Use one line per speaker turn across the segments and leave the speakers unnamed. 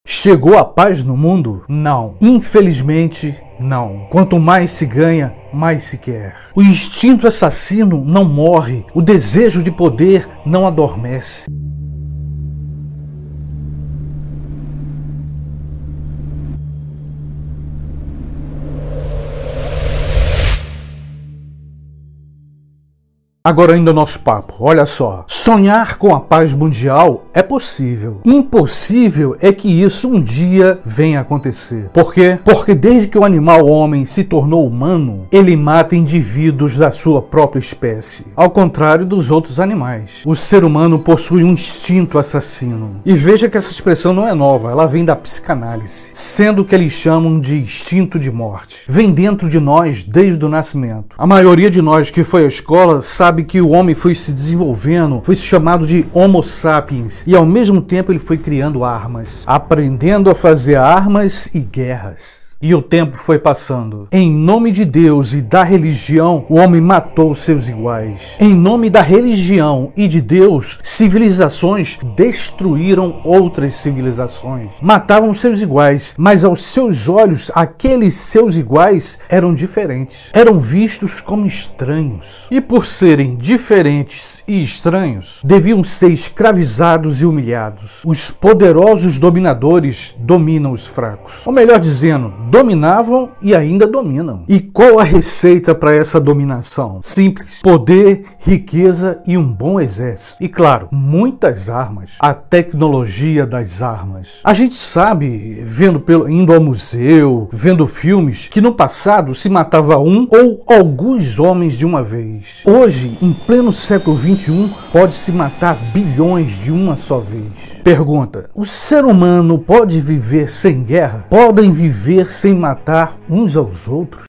Chegou a paz no mundo? Não. Infelizmente, não. Quanto mais se ganha, mais se quer. O instinto assassino não morre. O desejo de poder não adormece. Agora ainda o nosso papo, olha só. Sonhar com a paz mundial é possível. Impossível é que isso um dia venha a acontecer. Por quê? Porque desde que o animal homem se tornou humano, ele mata indivíduos da sua própria espécie. Ao contrário dos outros animais. O ser humano possui um instinto assassino. E veja que essa expressão não é nova, ela vem da psicanálise. Sendo que eles chamam de instinto de morte. Vem dentro de nós desde o nascimento. A maioria de nós que foi à escola sabe que o homem foi se desenvolvendo, foi chamado de Homo sapiens, e ao mesmo tempo ele foi criando armas, aprendendo a fazer armas e guerras. E o tempo foi passando. Em nome de Deus e da religião, o homem matou seus iguais. Em nome da religião e de Deus, civilizações destruíram outras civilizações. Matavam seus iguais, mas aos seus olhos, aqueles seus iguais eram diferentes. Eram vistos como estranhos. E por serem diferentes e estranhos, deviam ser escravizados e humilhados. Os poderosos dominadores dominam os fracos. Ou melhor dizendo, dominavam e ainda dominam. E qual a receita para essa dominação? Simples: poder, riqueza e um bom exército. E claro, muitas armas. A tecnologia das armas. A gente sabe, indo ao museu, vendo filmes, que no passado se matava um ou alguns homens de uma vez. Hoje, em pleno século XXI, pode-se matar bilhões de uma só vez. Pergunta: o ser humano pode viver sem guerra? Podem viver sem matar uns aos outros?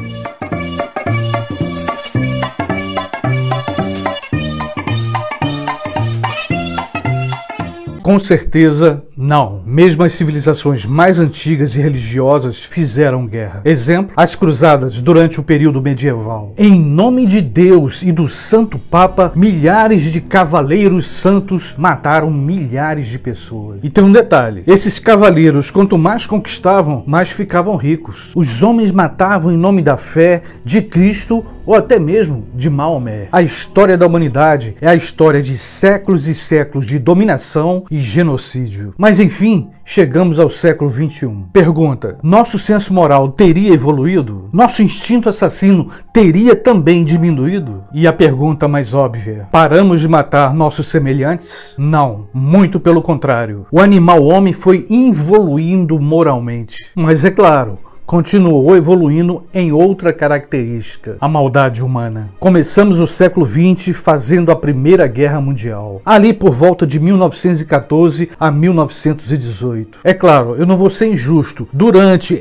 Com certeza não. Mesmo as civilizações mais antigas e religiosas fizeram guerra. Exemplo, as cruzadas durante o período medieval. Em nome de Deus e do Santo Papa, milhares de cavaleiros santos mataram milhares de pessoas. E tem um detalhe: esses cavaleiros, quanto mais conquistavam, mais ficavam ricos. Os homens matavam em nome da fé, de Cristo ou até mesmo de Maomé. A história da humanidade é a história de séculos e séculos de dominação e genocídio. Mas enfim, chegamos ao século XXI. Pergunta: nosso senso moral teria evoluído? Nosso instinto assassino teria também diminuído? E a pergunta mais óbvia: paramos de matar nossos semelhantes? Não, muito pelo contrário. O animal homem foi evoluindo moralmente. Mas é claro, continuou evoluindo em outra característica: a maldade humana. Começamos o século XX fazendo a Primeira Guerra Mundial, ali por volta de 1914 a 1918. É claro, eu não vou ser injusto.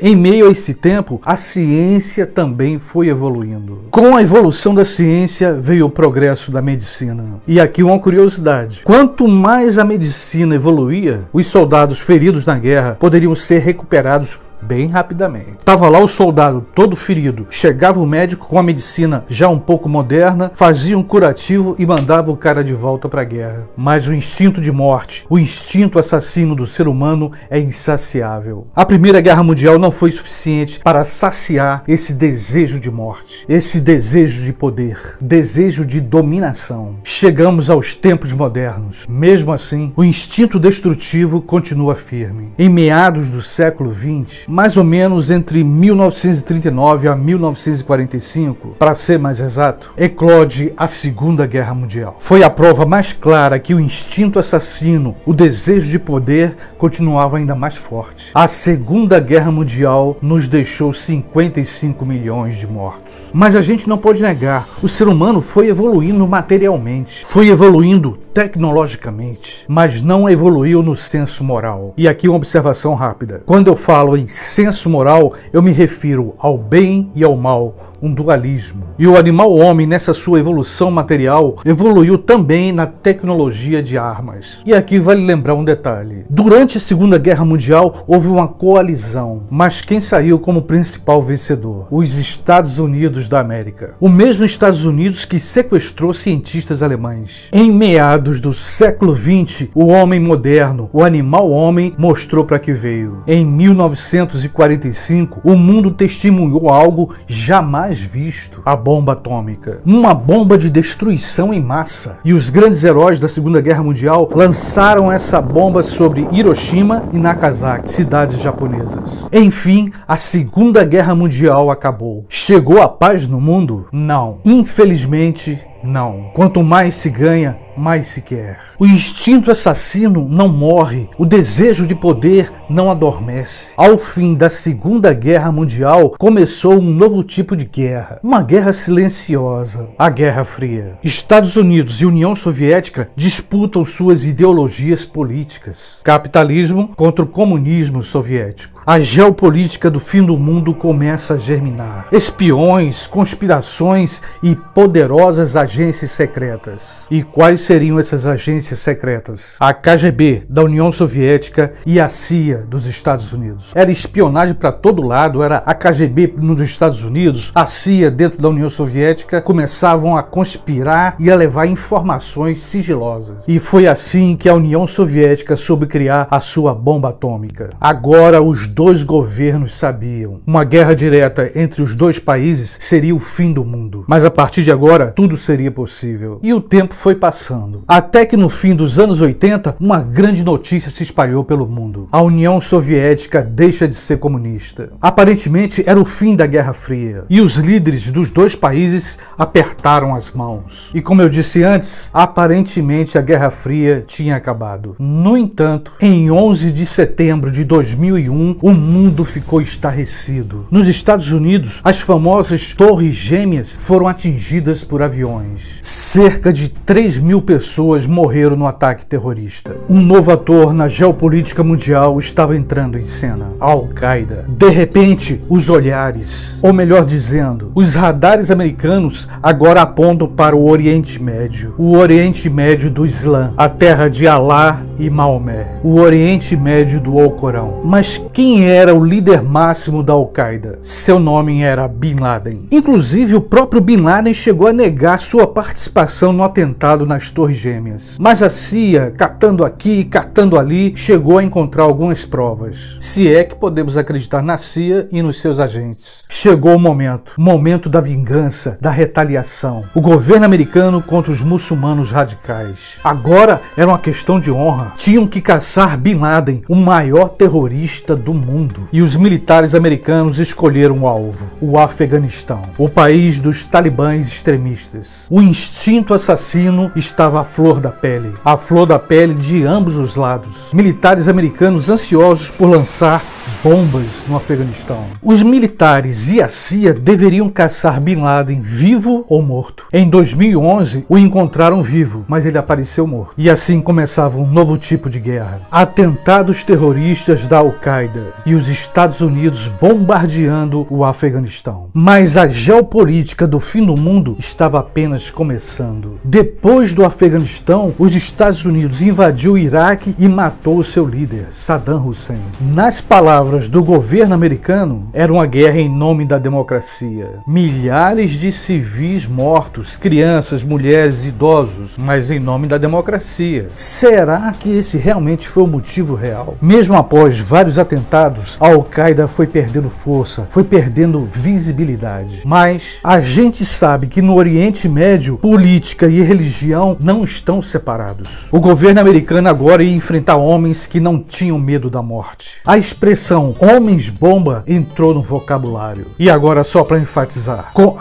Em meio a esse tempo, a ciência também foi evoluindo. Com a evolução da ciência veio o progresso da medicina. E aqui uma curiosidade: quanto mais a medicina evoluía, os soldados feridos na guerra poderiam ser recuperados bem rapidamente. Tava lá o soldado todo ferido, chegava o médico com a medicina já um pouco moderna, fazia um curativo e mandava o cara de volta para a guerra. Mas o instinto de morte, o instinto assassino do ser humano é insaciável. A Primeira Guerra Mundial não foi suficiente para saciar esse desejo de morte, esse desejo de poder, desejo de dominação. Chegamos aos tempos modernos. Mesmo assim, o instinto destrutivo continua firme. Em meados do século XX, mais ou menos entre 1939 a 1945, para ser mais exato, eclode a Segunda Guerra Mundial. Foi a prova mais clara que o instinto assassino, o desejo de poder, continuava ainda mais forte. A Segunda Guerra Mundial nos deixou 55 milhões de mortos. Mas a gente não pode negar, o ser humano foi evoluindo materialmente, foi evoluindo tecnologicamente, mas não evoluiu no senso moral. E aqui uma observação rápida: quando eu falo em senso moral, eu me refiro ao bem e ao mal, um dualismo. E o animal-homem, nessa sua evolução material, evoluiu também na tecnologia de armas. E aqui vale lembrar um detalhe. Durante a Segunda Guerra Mundial, houve uma coalizão, mas quem saiu como principal vencedor? Os Estados Unidos da América. O mesmo Estados Unidos que sequestrou cientistas alemães. Em meados do século XX, o homem moderno, o animal-homem, mostrou para que veio. Em 1945, o mundo testemunhou algo jamais visto: a bomba atômica. Uma bomba de destruição em massa. E os grandes heróis da Segunda Guerra Mundial lançaram essa bomba sobre Hiroshima e Nagasaki, cidades japonesas. Enfim, a Segunda Guerra Mundial acabou. Chegou a paz no mundo? Não. Infelizmente, não. Quanto mais se ganha, mais se quer. O instinto assassino não morre, o desejo de poder não adormece. Ao fim da Segunda Guerra Mundial, começou um novo tipo de guerra, uma guerra silenciosa, a Guerra Fria. Estados Unidos e União Soviética disputam suas ideologias políticas. Capitalismo contra o comunismo soviético. A geopolítica do fim do mundo começa a germinar. Espiões, conspirações e poderosas agências secretas. E quais seriam essas agências secretas? A KGB da União Soviética e a CIA dos Estados Unidos. Era espionagem para todo lado, era a KGB nos Estados Unidos, a CIA dentro da União Soviética, começavam a conspirar e a levar informações sigilosas. E foi assim que a União Soviética soube criar a sua bomba atômica. Agora os dois governos sabiam. Uma guerra direta entre os dois países seria o fim do mundo. Mas a partir de agora, tudo seria possível. E o tempo foi passando. Até que no fim dos anos 80, uma grande notícia se espalhou pelo mundo. A União Soviética deixa de ser comunista. Aparentemente era o fim da Guerra Fria. E os líderes dos dois países apertaram as mãos. E como eu disse antes, aparentemente a Guerra Fria tinha acabado. No entanto, em 11 de setembro de 2001, o mundo ficou estarrecido. Nos Estados Unidos, as famosas Torres Gêmeas foram atingidas por aviões. Cerca de 3.000 pessoas morreram no ataque terrorista. Um novo ator na geopolítica mundial estava entrando em cena: a Al-Qaeda. De repente, os olhares, ou melhor dizendo, os radares americanos agora apontam para o Oriente Médio. O Oriente Médio do Islã, a terra de Alá e Maomé. O Oriente Médio do Alcorão. Mas quem era o líder máximo da Al-Qaeda? Seu nome era Bin Laden. Inclusive, o próprio Bin Laden chegou a negar sua participação no atentado nas Torres Gêmeas. Mas a CIA, catando aqui, catando ali, chegou a encontrar algumas provas. Se é que podemos acreditar na CIA e nos seus agentes. Chegou o momento da vingança, da retaliação. O governo americano contra os muçulmanos radicais. Agora era uma questão de honra. Tinham que caçar Bin Laden, o maior terrorista do mundo. E os militares americanos escolheram o alvo: o Afeganistão, o país dos talibãs extremistas. O instinto assassino estava à flor da pele. À flor da pele de ambos os lados. Militares americanos ansiosos por lançar bombas no Afeganistão. Os militares e a CIA deveriam caçar Bin Laden vivo ou morto. Em 2011, o encontraram vivo, mas ele apareceu morto. E assim começava um novo tipo de guerra. Atentados terroristas da Al-Qaeda e os Estados Unidos bombardeando o Afeganistão. Mas a geopolítica do fim do mundo estava apenas começando. Depois do Afeganistão, os Estados Unidos invadiu o Iraque e matou o seu líder, Saddam Hussein. Nas palavras do governo americano, era uma guerra em nome da democracia. Milhares de civis mortos, crianças, mulheres, idosos, mas em nome da democracia. Será que esse realmente foi o motivo real? Mesmo após vários atentados, a Al-Qaeda foi perdendo força, foi perdendo visibilidade. Mas a gente sabe que no Oriente Médio, política e religião não estão separados. O governo americano agora ia enfrentar homens que não tinham medo da morte. A expressão homens-bomba entrou no vocabulário. E agora, só para enfatizar, com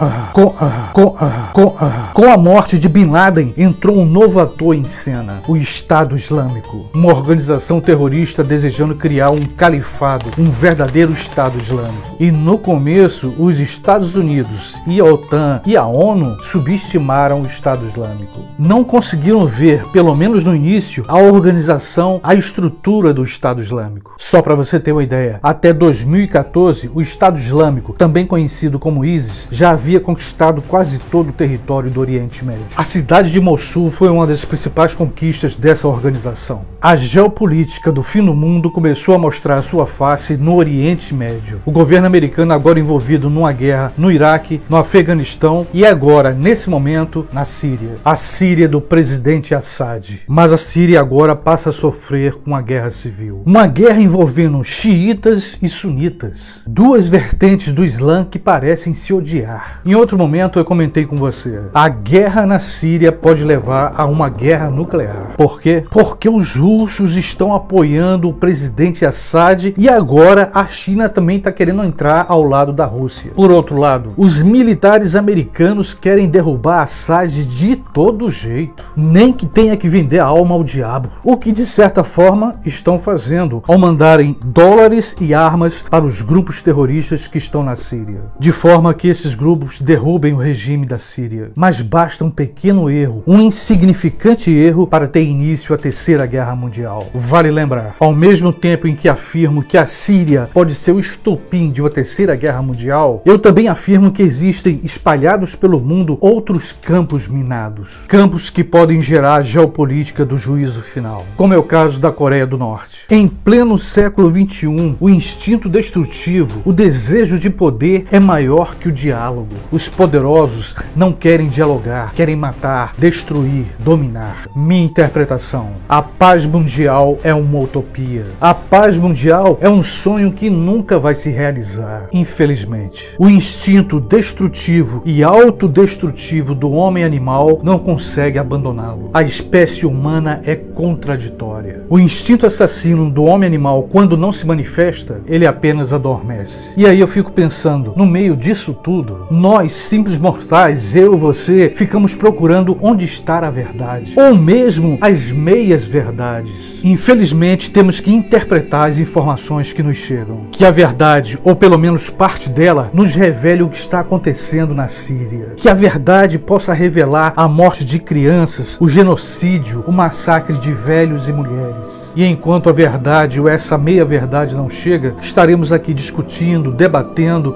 a morte de Bin Laden, entrou um novo ator em cena: o Estado Islâmico. Uma organização terrorista desejando criar um califado, um verdadeiro Estado Islâmico. E no começo, os Estados Unidos e a OTAN e a ONU subestimaram o Estado Islâmico. Não conseguiram ver, pelo menos no início, a organização, a estrutura do Estado Islâmico. Só para você ter uma ideia, é, até 2014, o Estado Islâmico, também conhecido como ISIS, já havia conquistado quase todo o território do Oriente Médio. A cidade de Mossul foi uma das principais conquistas dessa organização. A geopolítica do fim do mundo começou a mostrar sua face no Oriente Médio. O governo americano agora envolvido numa guerra no Iraque, no Afeganistão e agora, nesse momento, na Síria. A Síria do presidente Assad. Mas a Síria agora passa a sofrer com uma guerra civil. Uma guerra envolvendo xiitas e sunitas. Duas vertentes do Islã que parecem se odiar. Em outro momento eu comentei com você. A guerra na Síria pode levar a uma guerra nuclear. Por quê? Porque os russos estão apoiando o presidente Assad e agora a China também está querendo entrar ao lado da Rússia. Por outro lado, os militares americanos querem derrubar Assad de todo jeito. Nem que tenha que vender a alma ao diabo. O que de certa forma estão fazendo ao mandarem dólares e armas para os grupos terroristas que estão na Síria. De forma que esses grupos derrubem o regime da Síria. Mas basta um pequeno erro, um insignificante erro para ter início a Terceira Guerra Mundial. Vale lembrar, ao mesmo tempo em que afirmo que a Síria pode ser o estopim de uma Terceira Guerra Mundial, eu também afirmo que existem espalhados pelo mundo outros campos minados. Campos que podem gerar a geopolítica do juízo final, como é o caso da Coreia do Norte. Em pleno século XXI, o instinto destrutivo, o desejo de poder é maior que o diálogo. Os poderosos não querem dialogar, querem matar, destruir, dominar. Minha interpretação: a paz mundial é uma utopia. A paz mundial é um sonho que nunca vai se realizar, infelizmente. O instinto destrutivo e autodestrutivo do homem animal não consegue abandoná-lo. A espécie humana é contraditória. O instinto assassino do homem animal, quando não se manifesta, ele apenas adormece. E aí eu fico pensando, no meio disso tudo, nós, simples mortais, eu e você, ficamos procurando onde está a verdade, ou mesmo as meias verdades. Infelizmente, temos que interpretar as informações que nos chegam. Que a verdade, ou pelo menos parte dela, nos revele o que está acontecendo na Síria. Que a verdade possa revelar a morte de crianças, o genocídio, o massacre de velhos e mulheres. E enquanto a verdade ou essa meia-verdade não chega, estaremos aqui discutindo, debatendo,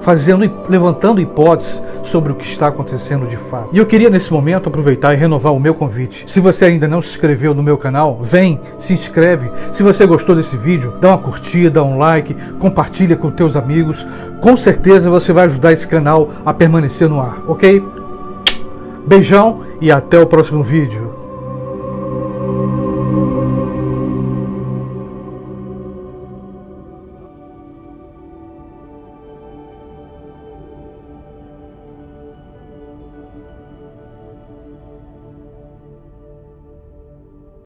levantando hipóteses sobre o que está acontecendo de fato. E eu queria nesse momento aproveitar e renovar o meu convite. Se você ainda não se inscreveu no meu canal, vem, se inscreve. Se você gostou desse vídeo, dá uma curtida, um like, compartilha com teus amigos. Com certeza você vai ajudar esse canal a permanecer no ar, ok? Beijão e até o próximo vídeo.